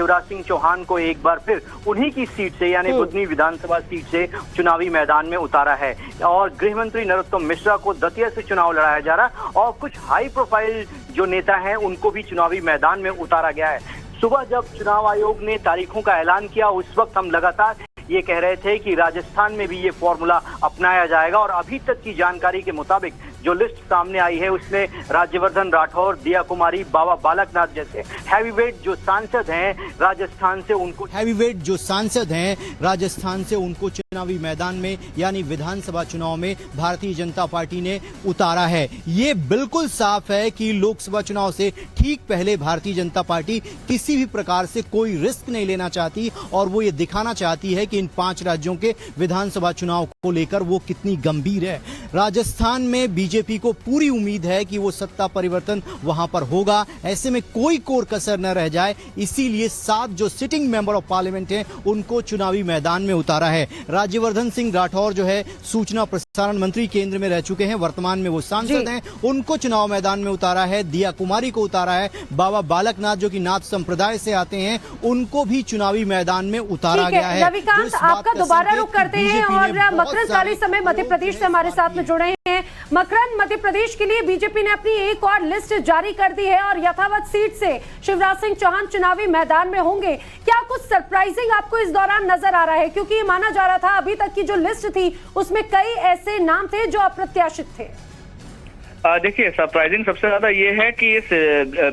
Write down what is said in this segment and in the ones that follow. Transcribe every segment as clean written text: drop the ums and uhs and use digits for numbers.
शिवराज सिंह चौहान को एक बार फिर उन्हीं की सीट से यानी बुधनी विधानसभा सीट से चुनावी मैदान में उतारा है और गृह मंत्री नरोत्तम मिश्रा को दतिया से चुनाव लड़ाया जा रहा है और कुछ हाई प्रोफाइल जो नेता हैं उनको भी चुनावी मैदान में उतारा गया है। सुबह जब चुनाव आयोग ने तारीखों का ऐलान किया उस वक्त हम लगातार ये कह रहे थे कि राजस्थान में भी ये फॉर्मूला अपनाया जाएगा और अभी तक की जानकारी के मुताबिक जो लिस्ट सामने आई है उसमें राज्यवर्धन राठौर, दिया कुमारी, बाबा बालकनाथ जैसे हैवीवेट जो सांसद हैं राजस्थान से उनको चुनावी मैदान में यानी विधानसभा चुनाव में भारतीय जनता पार्टी ने उतारा है। ये बिल्कुल साफ है कि लोकसभा चुनाव से ठीक पहले भारतीय जनता पार्टी किसी भी प्रकार से कोई रिस्क नहीं लेना चाहती और वो ये दिखाना चाहती है कि इन 5 राज्यों के विधानसभा चुनाव को लेकर वो कितनी गंभीर है। राजस्थान में बीजेपी को पूरी उम्मीद है कि वो सत्ता परिवर्तन वहां पर होगा, ऐसे में कोई कोर कसर न रह जाए, इसीलिए 7 जो सिटिंग मेंबर ऑफ पार्लियामेंट हैं उनको चुनावी मैदान में उतारा है। राज्यवर्धन सिंह राठौर जो है सूचना प्रसारण मंत्री केंद्र में रह चुके हैं, वर्तमान में वो सांसद हैं, उनको चुनाव मैदान में उतारा है। दिया कुमारी को उतारा है। बाबा बालकनाथ जो कि नाथ संप्रदाय से आते हैं उनको भी चुनावी मैदान में उतारा गया है। रविकांत, आपका दोबारा रुख करते हैं और मकरंद काली समय मध्य प्रदेश से हमारे साथ में जुड़े हैं। मकरंद, मध्य प्रदेश के लिए बीजेपी ने अपनी एक और लिस्ट जारी कर दी है और यथावत सीट से शिवराज सिंह चौहान चुनावी मैदान में होंगे। क्या कुछ सरप्राइजिंग आपको इस दौरान नजर आ रहा है? क्योंकि ये माना जा रहा था अभी तक की जो लिस्ट थी उसमें कई ऐसे नाम थे जो अप्रत्याशित थे। देखिए, सरप्राइजिंग सबसे ज्यादा ये है कि इस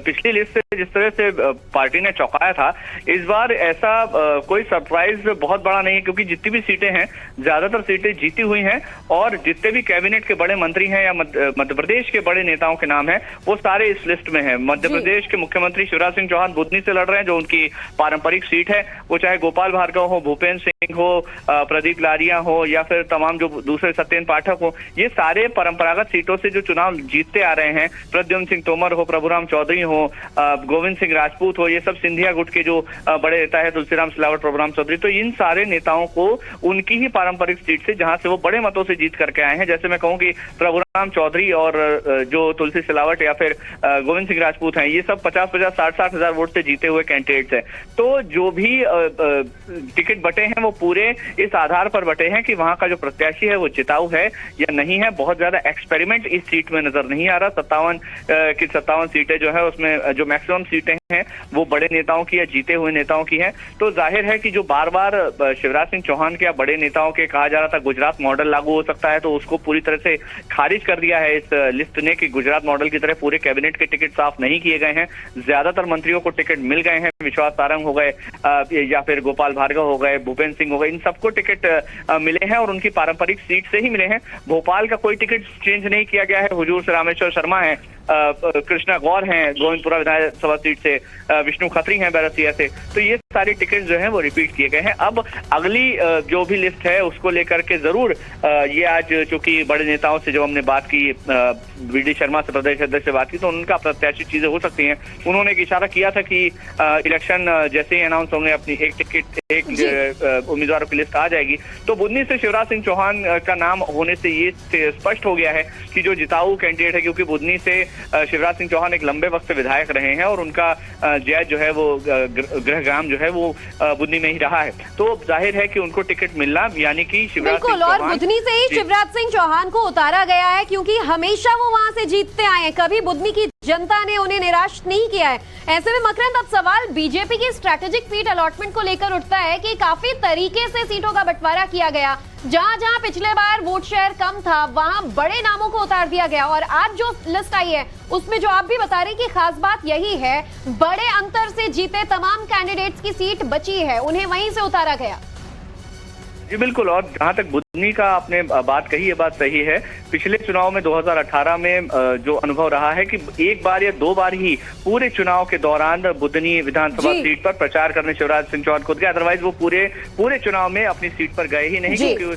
पिछली लिस्ट से जिस तरह से पार्टी ने चौंकाया था, इस बार ऐसा कोई सरप्राइज बहुत बड़ा नहीं है क्योंकि जितनी भी सीटें हैं ज्यादातर सीटें जीती हुई हैं और जितने भी कैबिनेट के बड़े मंत्री हैं या मध्य प्रदेश के बड़े नेताओं के नाम हैं वो सारे इस लिस्ट में हैं। मध्य प्रदेश के मुख्यमंत्री शिवराज सिंह चौहान बुधनी से लड़ रहे हैं जो उनकी पारंपरिक सीट है, वो चाहे गोपाल भार्गव हो, भूपेंद्र सिंह हो, प्रदीप लारिया हो या फिर तमाम जो दूसरे सत्येंद्र पाठक हो, ये सारे परंपरागत सीटों से जो चुनाव जीतते आ रहे हैं। प्रद्युम्न सिंह तोमर हो, प्रभुराम चौधरी हो, गोविंद सिंह राजपूत हो, ये सब सिंधिया गुट के जो बड़े नेता है, तुलसीराम सिलावट, प्रभुराम चौधरी, तो इन सारे नेताओं को उनकी ही पारंपरिक सीट से जहां से वो बड़े मतों से जीत करके आए हैं, जैसे मैं कहूं कि प्रभुराम चौधरी और जो तुलसी सिलावट या फिर गोविंद सिंह राजपूत हैं, ये सब 50-50, 60-60 हजार वोट से जीते हुए कैंडिडेट्स हैं। तो जो भी टिकट बटे हैं वो पूरे इस आधार पर बटे हैं कि वहां का जो प्रत्याशी है वो जिताऊ है या नहीं है। बहुत ज्यादा एक्सपेरिमेंट इस सीट में नजर नहीं आ रहा। 57 सीटें जो है उसमें जो मैक्सिमम सीटें हैं वो बड़े नेताओं की या जीते हुए नेताओं की हैं। तो जाहिर है कि जो बार बार शिवराज सिंह चौहान के या बड़े नेताओं के कहा जा रहा था गुजरात मॉडल लागू हो सकता है, तो उसको पूरी तरह से खारिज कर दिया है इस लिस्ट ने कि गुजरात मॉडल की तरह पूरे कैबिनेट के टिकट साफ नहीं किए गए हैं। ज्यादातर मंत्रियों को टिकट मिल गए हैं, विश्वास सारंग हो गए या फिर गोपाल भार्गव हो गए, भूपेंद्र सिंह हो गए, इन सबको टिकट मिले हैं और उनकी पारंपरिक सीट से ही मिले हैं। भोपाल का कोई टिकट चेंज नहीं किया गया है। हुजूर से रामेश्वर शर्मा है, कृष्णा गौर हैं गोविंदपुरा विधानसभा सीट से, विष्णु खत्री हैं बैरसिया से, तो ये सारे टिकट जो हैं वो रिपीट किए गए हैं। अब अगली जो भी लिस्ट है उसको लेकर के जरूर ये आज चूंकि बड़े नेताओं से जब हमने बात की, वीडी शर्मा से प्रदेश अध्यक्ष से बात की, तो उनका प्रत्याशित चीजें हो सकती हैं। उन्होंने एक इशारा किया था कि इलेक्शन जैसे ही अनाउंस होंगे अपनी एक उम्मीदवारों की लिस्ट आ जाएगी। तो बुधनी से शिवराज सिंह चौहान का नाम होने से ये स्पष्ट हो गया है कि जो जिताऊ कैंडिडेट है, क्योंकि बुधनी से शिवराज सिंह चौहान एक लंबे वक्त से विधायक रहे हैं और उनका जैज जो है वो गृहग्राम जो है वो बुधनी में ही रहा है, तो जाहिर है कि उनको टिकट मिलना यानी कि शिवराज सिंह चौहान, और बुधनी से ही शिवराज सिंह चौहान को उतारा गया है क्योंकि हमेशा वो वहां से जीतते आए हैं, कभी बुधनी की जनता ने उन्हें निराश नहीं किया है। ऐसे में मकरंद, अब सवाल बीजेपी की स्ट्रैटेजिक सीट अलॉटमेंट को लेकर उठता है कि काफी तरीके से सीटों का बंटवारा किया गया। जहां जहां पिछले बार वोट शेयर कम था वहां बड़े नामों को उतार दिया गया और आज जो लिस्ट आई है उसमें जो आप भी बता रहे हैं कि खास बात यही है, बड़े अंतर से जीते तमाम कैंडिडेट्स की सीट बची है, उन्हें वहीं से उतारा गया। जी बिल्कुल, और जहां तक बुधनी का आपने बात कही, ये बात सही है। पिछले चुनाव में 2018 में जो अनुभव रहा है कि एक बार या 2 बार ही पूरे चुनाव के दौरान बुधनी विधानसभा सीट पर प्रचार करने शिवराज सिंह चौहान खुद गए, अदरवाइज वो पूरे चुनाव में अपनी सीट पर गए ही नहीं, क्योंकि